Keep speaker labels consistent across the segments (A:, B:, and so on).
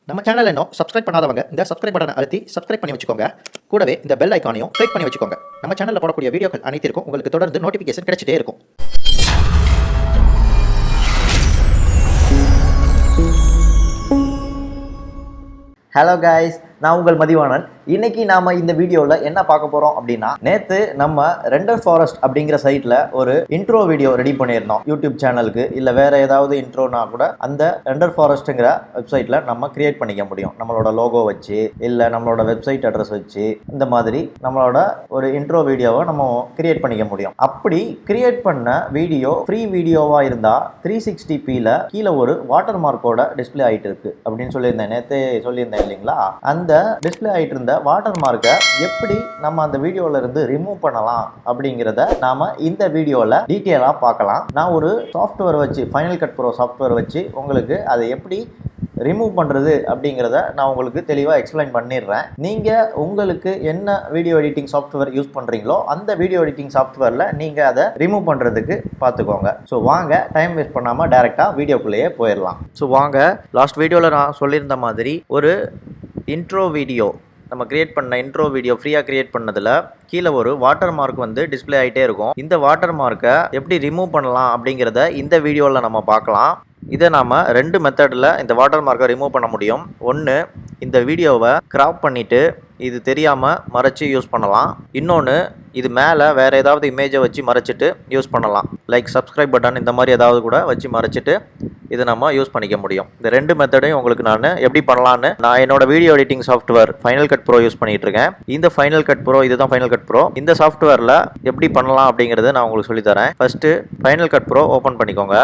A: நம்ம சேனலை இன்னும் சப்ஸ்கிரைப் பண்ணாதவங்க இந்த சப்ஸ்கிரைப் பட்டனை அழுத்தி சப்ஸ்கிரைப் பண்ணி வச்சுக்கோங்க. கூடவே இந்த பெல் ஐக்கானையும் கிளிக் பண்ணி வச்சுக்கோங்க. நம்ம சேனலில் போடக்கூடிய வீடியோக்கள் அனைத்திற்கும் உங்களுக்கு தொடர்ந்து நோட்டிஃபிகேஷன் கிடைச்சிட்டே இருக்கும்.
B: ஹலோ கைஸ், நான் உங்கள் மதிவாணன். இன்னைக்கு நாம இந்த வீடியோல என்ன பார்க்க போறோம் அப்படின்னா, நேத்து நம்ம ரெண்டர் ஃபாரஸ்ட் அப்படிங்கிற சைட்ல ஒரு இன்ட்ரோ வீடியோ ரெடி பண்ணியிருந்தோம். யூடியூப் சேனலுக்கு இல்ல வேற ஏதாவது இன்ட்ரோனா கூட அந்த ரெண்டர் ஃபாரஸ்ட்ங்கிற வெப்சைட்ல நம்ம கிரியேட் பண்ணிக்க முடியும். நம்மளோட லோகோ வச்சு இல்ல நம்மளோட வெப்சைட் அட்ரஸ் வச்சு இந்த மாதிரி நம்மளோட ஒரு இன்ட்ரோ வீடியோவை நம்ம கிரியேட் பண்ணிக்க முடியும். அப்படி கிரியேட் பண்ண வீடியோ ஃப்ரீ வீடியோவா இருந்தா 360pல கீழே ஒரு வாட்டர் மார்க்கோட டிஸ்பிளே ஆயிட்டு இருக்கு அப்படின்னு சொல்லியிருந்தேன். நேத்தே சொல்லியிருந்தேன் இல்லைங்களா? அந்த டிஸ்பிளே ஆயிட்டு இருந்த வாட்டர் மார்க்கை எப்படி நம்ம அந்த வீடியோல இருந்து ரிமூவ் பண்ணலாம் அப்படிங்கிறத நாம இந்த வீடியோல டீட்டெயிலா பார்க்கலாம். நான் ஒரு சாஃப்ட்வேர் வச்சு ஃபைனல் கட் ப்ரோ சாஃப்ட்வேர் வச்சு உங்களுக்கு அதை எப்படி ரிமூவ் பண்ணுறது அப்படிங்கிறத நான் உங்களுக்கு தெளிவாக எக்ஸ்பிளைன் பண்ணிடுறேன். நீங்கள் உங்களுக்கு என்ன வீடியோ எடிட்டிங் சாஃப்ட்வேர் யூஸ் பண்ணுறீங்களோ அந்த வீடியோ எடிட்டிங் சாஃப்ட்வேரில் நீங்கள் அதை ரிமூவ் பண்ணுறதுக்கு பார்த்துக்கோங்க. ஸோ வாங்க டைம் வேஸ்ட் பண்ணாமல் டைரெக்டாக வீடியோக்குள்ளேயே போயிடலாம். ஸோ வாங்க, லாஸ்ட் வீடியோவில் நான் சொல்லியிருந்த மாதிரி ஒரு இன்ட்ரோ வீடியோ நம்ம கிரியேட் பண்ண இன்ட்ரோ வீடியோ ஃப்ரீயாக கிரியேட் பண்ணதில் கீழே ஒரு வாட்டர் மார்க் வந்து டிஸ்பிளே ஆகிட்டே இருக்கும். இந்த வாட்டர் மார்க்கை எப்படி ரிமூவ் பண்ணலாம் அப்படிங்கிறத இந்த வீடியோவில் நம்ம பார்க்கலாம். இதை நாம் ரெண்டு மெத்தடில் இந்த வாட்டர் மார்க்கை ரிமூவ் பண்ண முடியும். ஒன்று, இந்த வீடியோவை கிராப் பண்ணிவிட்டு இது தெரியாமல் மறைச்சி யூஸ் பண்ணலாம். இன்னொன்று, இது மேலே வேறு ஏதாவது இமேஜை வச்சு மறைச்சிட்டு யூஸ் பண்ணலாம். லைக் சப்ஸ்கிரைப் பட்டன் இந்த மாதிரி ஏதாவது கூட வச்சு மறைச்சிட்டு இதை நம்ம யூஸ் பண்ணிக்க முடியும். இந்த ரெண்டு மெத்தடையும் உங்களுக்கு நான் எப்படி பண்ணலான்னு நான் என்னோட video editing software final cut bro use பண்ணிட்டு இருக்கேன். இந்த ஃபைனல் கட் ப்ரோ இதுதான் ஃபைனல் கட் ப்ரோ. இந்த சாஃப்ட்வேரில் எப்படி பண்ணலாம் அப்படிங்கிறத நான் உங்களுக்கு சொல்லித்தரேன். First final cut bro open பண்ணிக்கோங்க.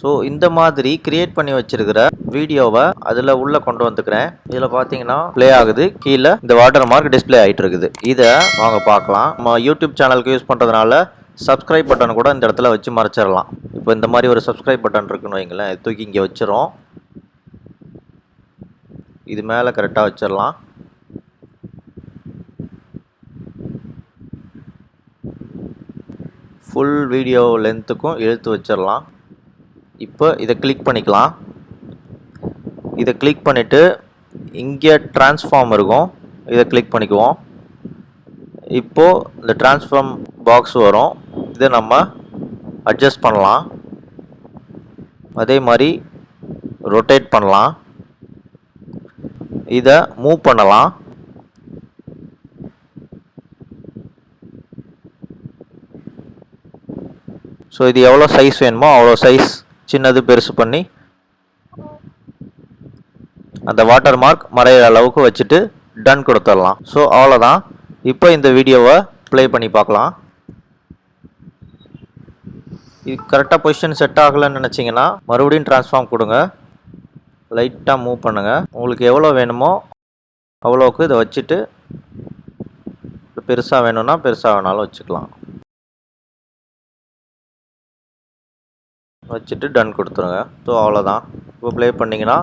B: ஸோ இந்த மாதிரி கிரியேட் பண்ணி வச்சிருக்கிற வீடியோவை அதில் உள்ளே கொண்டு வந்துக்கிறேன். இதில் பார்த்தீங்கன்னா ப்ளே ஆகுது, கீழே இந்த வாட்டர் மார்க் டிஸ்பிளே ஆகிட்டு இருக்குது. இதை வாங்க பார்க்கலாம். நம்ம யூடியூப் சேனலுக்கு யூஸ் பண்ணுறதுனால சப்ஸ்கிரைப் பட்டன் கூட இந்த இடத்துல வச்சு மறைச்சிடலாம். இப்போ இந்த மாதிரி ஒரு சப்ஸ்கிரைப் பட்டன் இருக்குன்னு வைங்களேன், தூக்கி இங்கே வச்சிரும். இது மேலே கரெக்டாக வச்சிடலாம். ஃபுல் வீடியோ லென்த்துக்கும் இழுத்து வச்சிடலாம். இப்போ இதை கிளிக் பண்ணிக்கலாம். இதை கிளிக் பண்ணிவிட்டு இங்கே ட்ரான்ஸ்ஃபார்ம் இருக்கும், இதை கிளிக் பண்ணிக்குவோம். இப்போது இந்த ட்ரான்ஸ்ஃபார்ம் பாக்ஸ் வரும், இதை நம்ம அட்ஜஸ்ட் பண்ணலாம். அதே மாதிரி ரொட்டேட் பண்ணலாம், இதை மூவ் பண்ணலாம். ஸோ இது எவ்வளோ சைஸ் வேணுமோ அவ்வளோ சைஸ் சின்னது பெருசு பண்ணி அந்த வாட்டர் மார்க் மறையிற அளவுக்கு வச்சுட்டு டன் கொடுத்துடலாம். ஸோ அவ்வளோதான். இப்போ இந்த வீடியோவை ப்ளே பண்ணி பார்க்கலாம். இது கரெக்டாக பொசிஷன் செட் ஆகலைன்னு நினச்சிங்கன்னா மறுபடியும் ட்ரான்ஸ்ஃபார்ம் கொடுங்க, லைட்டாக மூவ் பண்ணுங்கள். உங்களுக்கு எவ்வளோ வேணுமோ அவ்வளோக்கு இதை வச்சுட்டு பெருசாக வேணும்னா பெருசாக வேணாலும் வச்சுக்கலாம். வச்சுட்டு டன் கொடுத்துருங்க. ஸோ அவ்வளோதான். இப்போ ப்ளே பண்ணிங்கன்னா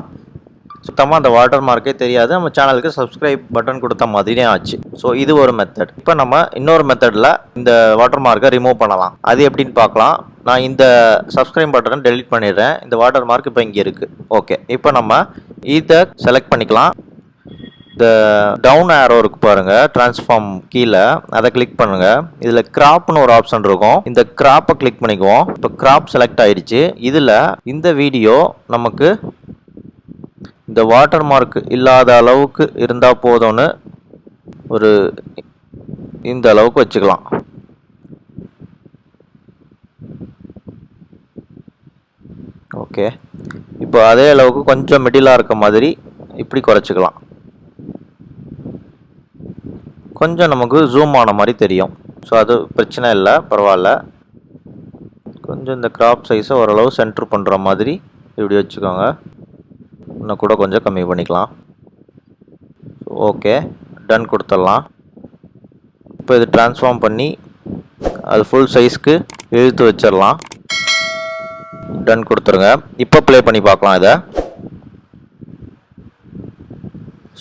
B: சுத்தமாக அந்த வாட்டர் மார்க்கே தெரியாது. நம்ம சேனலுக்கு சப்ஸ்கிரைப் பட்டன் கொடுத்த மாதிரியே ஆச்சு. ஸோ இது ஒரு மெத்தட். இப்போ நம்ம இன்னொரு மெத்தடில் இந்த வாட்டர் மார்க்கை ரிமூவ் பண்ணலாம். அது எப்படின்னு பார்க்கலாம். நான் இந்த சப்ஸ்கிரைப் பட்டனை டெலிட் பண்ணிடுறேன். இந்த வாட்டர் மார்க் இப்போ இங்கே இருக்குது. ஓகே, இப்போ நம்ம இதை செலக்ட் பண்ணிக்கலாம். இந்த டவுன் ஆரோ இருக்கு பாருங்க, டிரான்ஸ்ஃபார்ம் கீழே, அதை கிளிக் பண்ணுங்க. இதுல கிராப்னு ஒரு ஆப்ஷன் இருக்கும். இந்த கிராப்பை கிளிக் பண்ணிக்குவோம். இப்போ கிராப் செலக்ட் ஆயிடுச்சு. இதுல இந்த வீடியோ நமக்கு இந்த வாட்டர் மார்க் இல்லாத அளவுக்கு இருந்தா போதும்னு ஒரு இந்த அளவுக்கு வச்சுக்கலாம். ஓகே, இப்போ அதே அளவுக்கு கொஞ்சம் மிடிலா இருக்க மாதிரி இப்படி குறைச்சிக்கலாம். கொஞ்சம் நமக்கு ஜூம் ஆன மாதிரி தெரியும். ஸோ அது பிரச்சனை இல்லை, பரவாயில்ல. கொஞ்சம் இந்த கிராப் சைஸை ஓரளவு சென்டர் பண்ணுற மாதிரி இப்படி வச்சுக்கோங்க. இன்னும் கூட கொஞ்சம் கம்மி பண்ணிக்கலாம். ஓகே, டன் கொடுத்துடலாம். இப்போ இது ட்ரான்ஸ்ஃபார்ம் பண்ணி அது ஃபுல் சைஸ்க்கு இழுத்து வச்சிடலாம். டன் கொடுத்துருங்க. இப்போ ப்ளே பண்ணி பார்க்கலாம் இதை.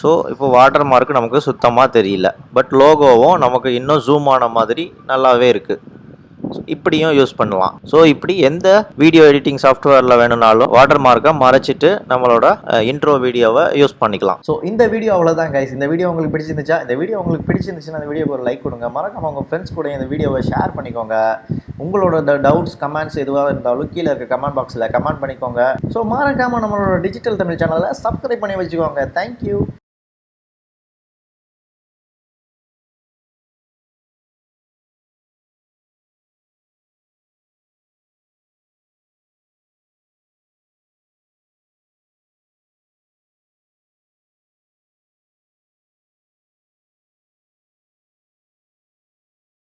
B: ஸோ இப்போ வாட்டர் மார்க் நமக்கு சுத்தமாக தெரியல, பட் லோகோவும் நமக்கு இன்னும் ஜூம் ஆன மாதிரி நல்லாவே இருக்குது. இப்படியும் யூஸ் பண்ணலாம். ஸோ இப்படி எந்த வீடியோ எடிட்டிங் சாஃப்ட்வேரில் வேணும்னாலும் வாட்டர் மார்க்கை மறைச்சிட்டு நம்மளோட இன்ட்ரோ வீடியோவை யூஸ் பண்ணிக்கலாம். ஸோ இந்த வீடியோ அவ்வளோதான் கைஸ். இந்த வீடியோ உங்களுக்கு பிடிச்சிருந்துச்சா? இந்த வீடியோ உங்களுக்கு பிடிச்சிருந்துச்சுன்னா அந்த வீடியோக்கு ஒரு லைக் கொடுங்க. மறக்காம உங்கள் ஃப்ரெண்ட்ஸ் கூட இந்த வீடியோவை ஷேர் பண்ணிக்கோங்க. உங்களோட டவுட்ஸ் கமெண்ட்ஸ் எதுவாக இருந்தாலும் கீழே இருக்க கமெண்ட் பாக்ஸில் கமெண்ட் பண்ணிக்கோங்க. ஸோ மறக்காம நம்மளோட டிஜிட்டல் தமிழ் சேனலை சப்ஸ்கிரைப் பண்ணி வச்சுக்கோங்க. தேங்க்யூ.